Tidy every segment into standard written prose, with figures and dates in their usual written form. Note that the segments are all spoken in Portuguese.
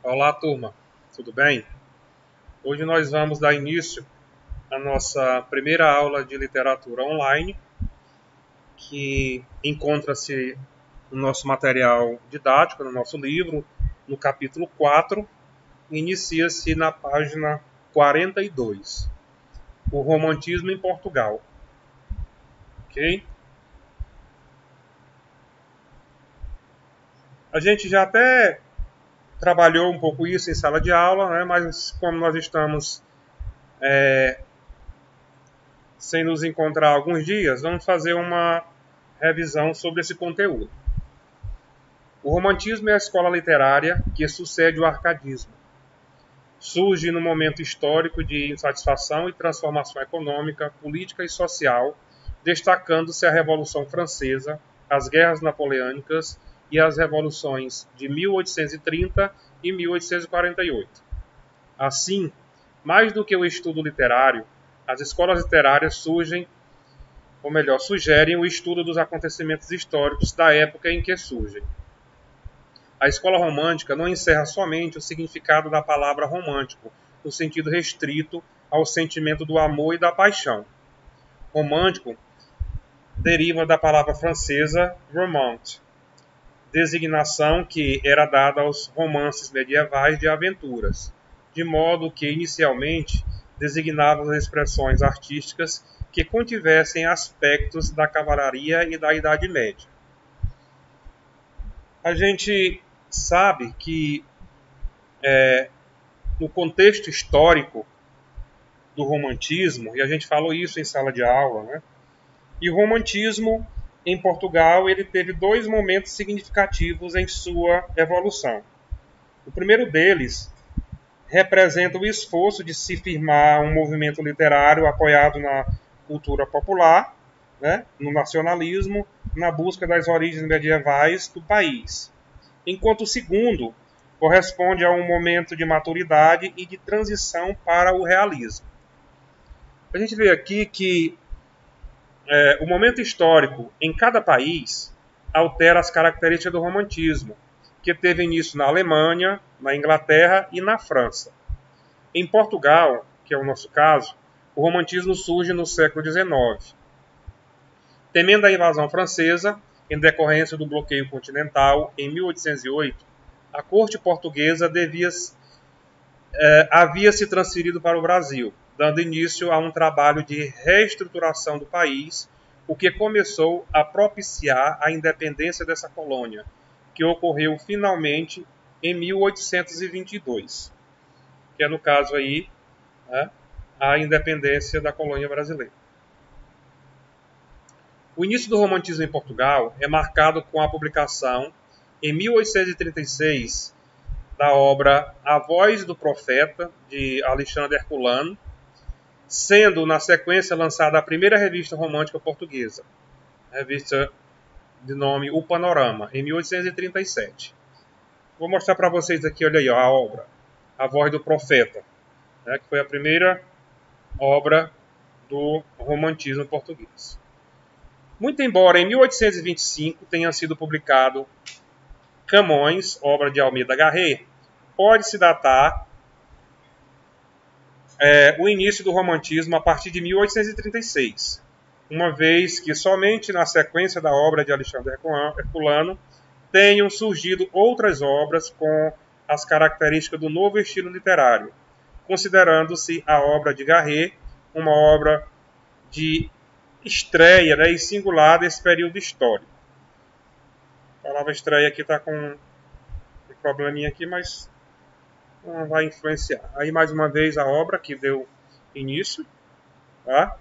Olá, turma, tudo bem? Hoje nós vamos dar início à nossa primeira aula de literatura online, que encontra-se no nosso material didático, no nosso livro, no capítulo 4, inicia-se na página 42, o romantismo em Portugal. Ok? A gente já até trabalhou um pouco isso em sala de aula, né? Mas como nós estamos sem nos encontrar há alguns dias, vamos fazer uma revisão sobre esse conteúdo. O romantismo é a escola literária que sucede o arcadismo. Surge no momento histórico de insatisfação e transformação econômica, política e social, destacando-se a Revolução Francesa, as guerras napoleônicas e as revoluções de 1830 e 1848. Assim, mais do que o estudo literário, as escolas literárias sugerem o estudo dos acontecimentos históricos da época em que surgem. A escola romântica não encerra somente o significado da palavra romântico, no sentido restrito ao sentimento do amor e da paixão. Romântico deriva da palavra francesa romance, designação que era dada aos romances medievais de aventuras, de modo que inicialmente designava as expressões artísticas que contivessem aspectos da cavalaria e da Idade Média. A gente sabe que no contexto histórico do romantismo, e a gente falou isso em sala de aula, né? E o romantismo em Portugal ele teve dois momentos significativos em sua evolução. O primeiro deles representa o esforço de se firmar um movimento literário apoiado na cultura popular, né? No nacionalismo, na busca das origens medievais do país. Enquanto o segundo corresponde a um momento de maturidade e de transição para o realismo. A gente vê aqui que o momento histórico em cada país altera as características do romantismo, que teve início na Alemanha, na Inglaterra e na França. Em Portugal, que é o nosso caso, o romantismo surge no século XIX. Temendo a invasão francesa, em decorrência do bloqueio continental em 1808, a corte portuguesa havia se transferido para o Brasil, dando início a um trabalho de reestruturação do país, o que começou a propiciar a independência dessa colônia, que ocorreu finalmente em 1822, que é no caso aí, né, a independência da colônia brasileira. O início do romantismo em Portugal é marcado com a publicação, em 1836, da obra A Voz do Profeta, de Alexandre Herculano, sendo, na sequência, lançada a primeira revista romântica portuguesa, revista de nome O Panorama, em 1837. Vou mostrar para vocês aqui, olha aí, ó, a obra, A Voz do Profeta, né, que foi a primeira obra do romantismo português. Muito embora em 1825 tenha sido publicado Camões, obra de Almeida Garrett, pode-se datar o início do romantismo a partir de 1836, uma vez que somente na sequência da obra de Alexandre Herculano tenham surgido outras obras com as características do novo estilo literário, considerando-se a obra de Garrett uma obra de estreia, né, e singular desse período histórico. A palavra estreia aqui está com um probleminha aqui, mas não vai influenciar. Aí mais uma vez a obra que deu início, tá?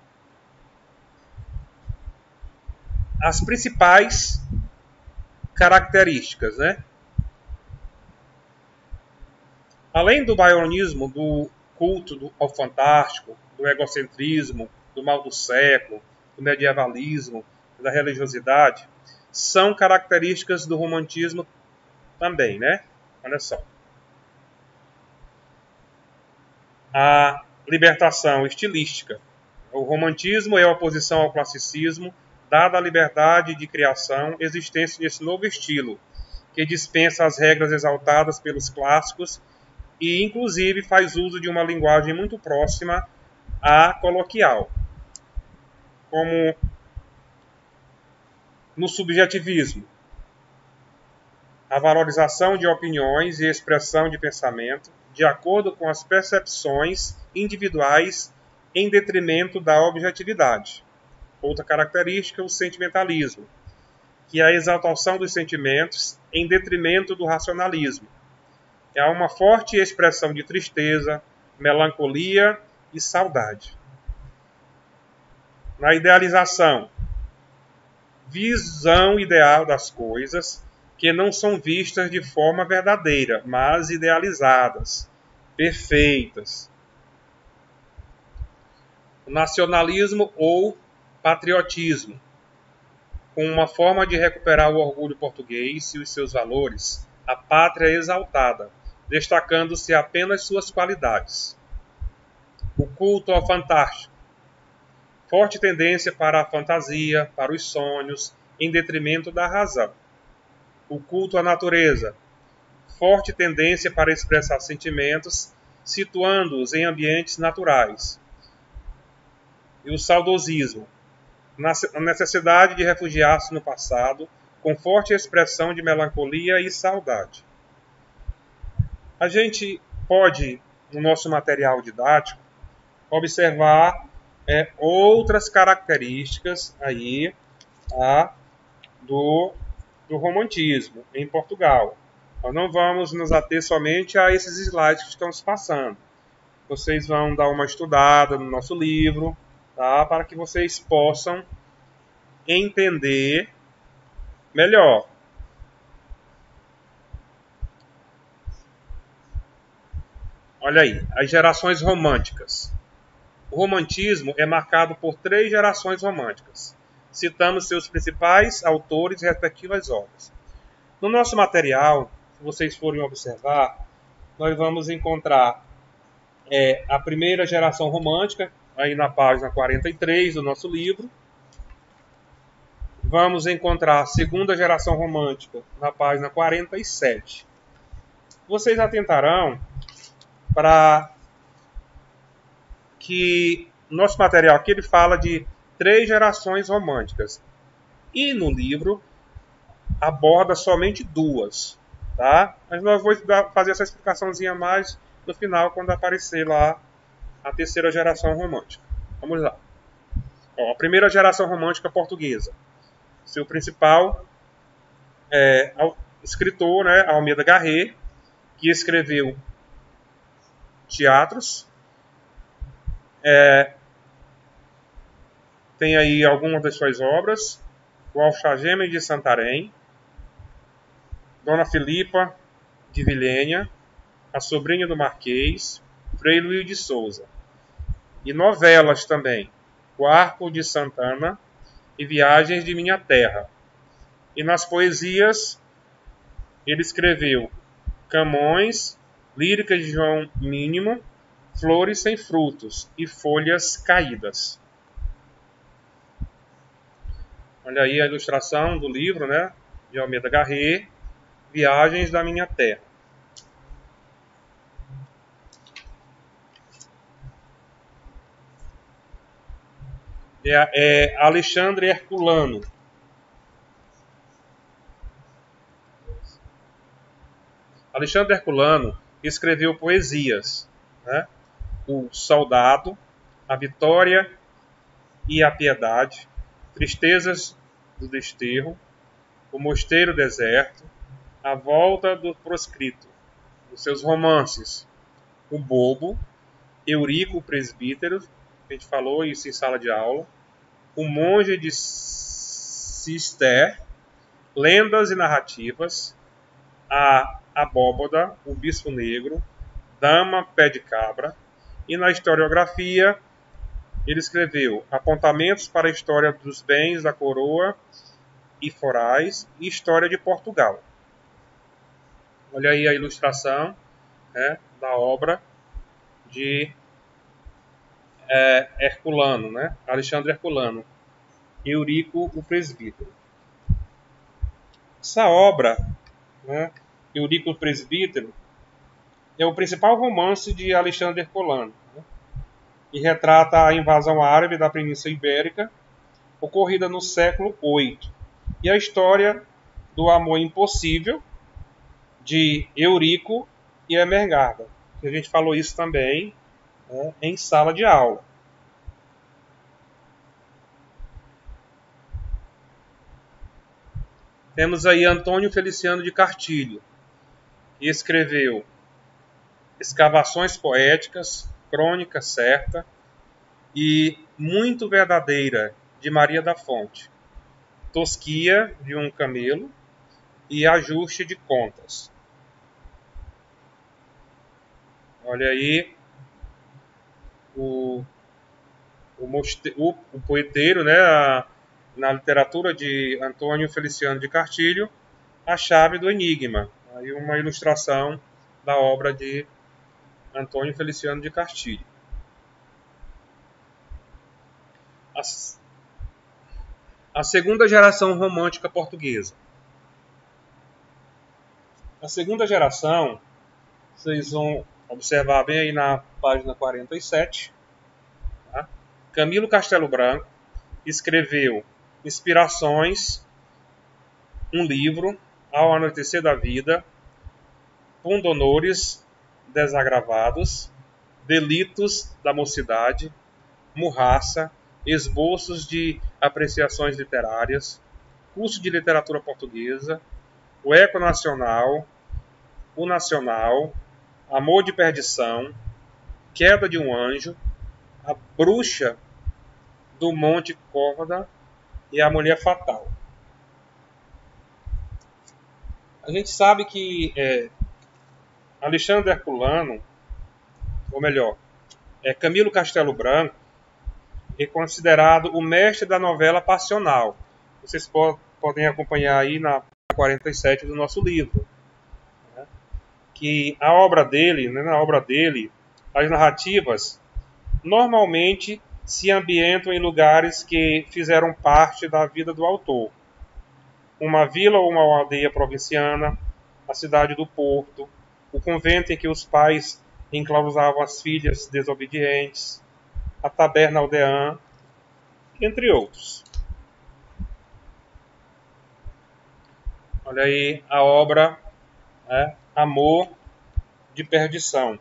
As principais características, né? Além do byronismo, do culto ao fantástico, do egocentrismo, do mal do século, do medievalismo, da religiosidade, são características do romantismo também, né? Olha só. A libertação estilística. O romantismo é a oposição ao classicismo, dada a liberdade de criação existente nesse novo estilo, que dispensa as regras exaltadas pelos clássicos e, inclusive, faz uso de uma linguagem muito próxima à coloquial, como no subjetivismo, a valorização de opiniões e expressão de pensamento de acordo com as percepções individuais em detrimento da objetividade. Outra característica, o sentimentalismo, que é a exaltação dos sentimentos em detrimento do racionalismo. É uma forte expressão de tristeza, melancolia e saudade. Na idealização, visão ideal das coisas que não são vistas de forma verdadeira, mas idealizadas, perfeitas. O nacionalismo ou patriotismo, com uma forma de recuperar o orgulho português e os seus valores, a pátria exaltada, destacando-se apenas suas qualidades. O culto ao fantástico, forte tendência para a fantasia, para os sonhos, em detrimento da razão. O culto à natureza, forte tendência para expressar sentimentos, situando-os em ambientes naturais. E o saudosismo, a necessidade de refugiar-se no passado, com forte expressão de melancolia e saudade. A gente pode, no nosso material didático, observar outras características aí, tá, do romantismo em Portugal. Nós não vamos nos ater somente a esses slides que estão se passando. Vocês vão dar uma estudada no nosso livro, tá, para que vocês possam entender melhor. Olha aí, as gerações românticas. O romantismo é marcado por 3 gerações românticas. Citamos seus principais autores e respectivas obras. No nosso material, se vocês forem observar, nós vamos encontrar a primeira geração romântica, aí na página 43 do nosso livro. Vamos encontrar a segunda geração romântica na página 47. Vocês atentarão para que nosso material aqui ele fala de 3 gerações românticas. E no livro aborda somente 2. Tá? Mas nós vamos fazer essa explicaçãozinha mais no final, quando aparecer lá a terceira geração romântica. Vamos lá. A primeira geração romântica portuguesa. Seu principal escritor, né, Almeida Garrett, que escreveu teatros. Tem aí algumas das suas obras. O Alfageme de Santarém, Dona Filipa de Vilhena, A Sobrinha do Marquês, Frei Luís de Souza. E novelas também, O Arco de Santana e Viagens de Minha Terra. E nas poesias, ele escreveu Camões, Líricas de João Mínimo, Flores sem Frutos e Folhas Caídas. Olha aí a ilustração do livro, né, de Almeida Garrett, Viagens da Minha Terra. Alexandre Herculano. Alexandre Herculano escreveu poesias, né? O Soldado, A Vitória e a Piedade, Tristezas do Desterro, O Mosteiro Deserto, A Volta do Proscrito. Os seus romances, O Bobo, Eurico o Presbítero, a gente falou isso em sala de aula, O Monge de Cister, Lendas e Narrativas, A Abóboda, O Bispo Negro, Dama Pé de Cabra, e na historiografia ele escreveu Apontamentos para a História dos Bens da Coroa e Forais e História de Portugal. Olha aí a ilustração, né, da obra de Herculano, né, Alexandre Herculano, Eurico o Presbítero. Essa obra né, Eurico Presbítero, é o principal romance de Alexandre Herculano, né, e retrata a invasão árabe da Península Ibérica, ocorrida no século VIII, e a história do amor impossível de Eurico e Ermengarda. A gente falou isso também, né, em sala de aula. Temos aí Antônio Feliciano de Cartilho, que escreveu Escavações Poéticas, Crônica Certa e Muito Verdadeira, de Maria da Fonte, Tosquia de um Camelo e Ajuste de Contas. Olha aí o poeteiro, né, na literatura de Antônio Feliciano de Cartilho, A Chave do Enigma. Aí uma ilustração da obra de Antônio Feliciano de Cartilho. A segunda geração romântica portuguesa. A segunda geração, vocês vão observar bem aí na página 47, tá? Camilo Castelo Branco escreveu Inspirações, um livro, Ao Anoitecer da Vida, Pundonores Desagravados, Delitos da Mocidade, Murraça, Esboços de Apreciações Literárias, Curso de Literatura Portuguesa, O Eco Nacional, O Nacional, Amor de Perdição, Queda de um Anjo, A Bruxa do Monte Córdoba e A Mulher Fatal. A gente sabe que Alexandre Herculano, ou melhor, Camilo Castelo Branco, é considerado o mestre da novela passional. Vocês podem acompanhar aí na 47 do nosso livro, né? Que na obra dele, as narrativas normalmente se ambientam em lugares que fizeram parte da vida do autor. Uma vila ou uma aldeia provinciana, a cidade do Porto, o convento em que os pais enclausavam as filhas desobedientes, a taberna aldeã, entre outros. Olha aí a obra, Amor de Perdição.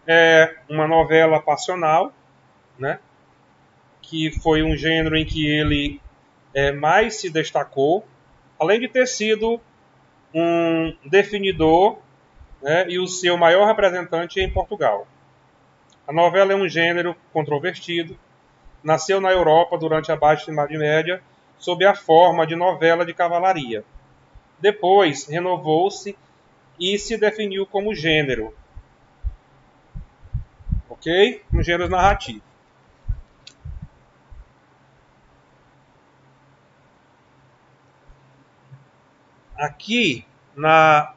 É uma novela passional, né, que foi um gênero em que ele mais se destacou, além de ter sido um definidor, né, e o seu maior representante em Portugal. A novela é um gênero controvertido, nasceu na Europa durante a Baixa Idade Média sob a forma de novela de cavalaria. Depois renovou-se e se definiu como gênero, ok? Um gênero narrativo. Aqui, na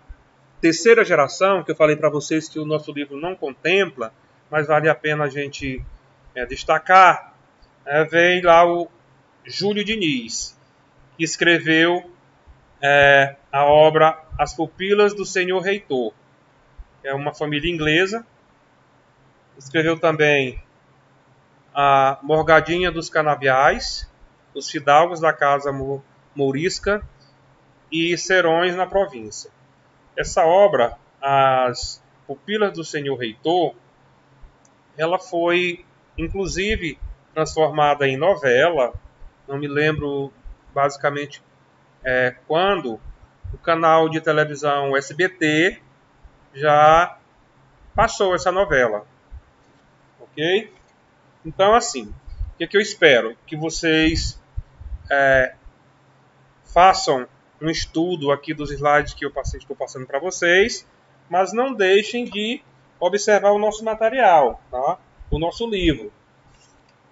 terceira geração, que eu falei para vocês que o nosso livro não contempla, mas vale a pena a gente destacar, vem lá o Júlio Diniz, que escreveu a obra As Pupilas do Senhor Reitor. É uma família inglesa. Escreveu também a Morgadinha dos Canaviais, Os Fidalgos da Casa Mourisca e Serões na Província. Essa obra, As Pupilas do Senhor Reitor, ela foi, inclusive, transformada em novela. Não me lembro basicamente quando o canal de televisão SBT já passou essa novela. Ok? Então, assim, o que eu espero? Que vocês façam um estudo aqui dos slides que estou passando para vocês, mas não deixem de observar o nosso material, tá? O nosso livro.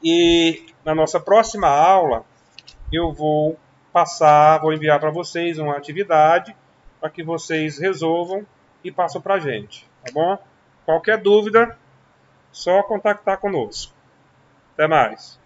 E na nossa próxima aula, eu vou enviar para vocês uma atividade para que vocês resolvam e passem para a gente, tá bom? Qualquer dúvida, só contactar conosco. Até mais!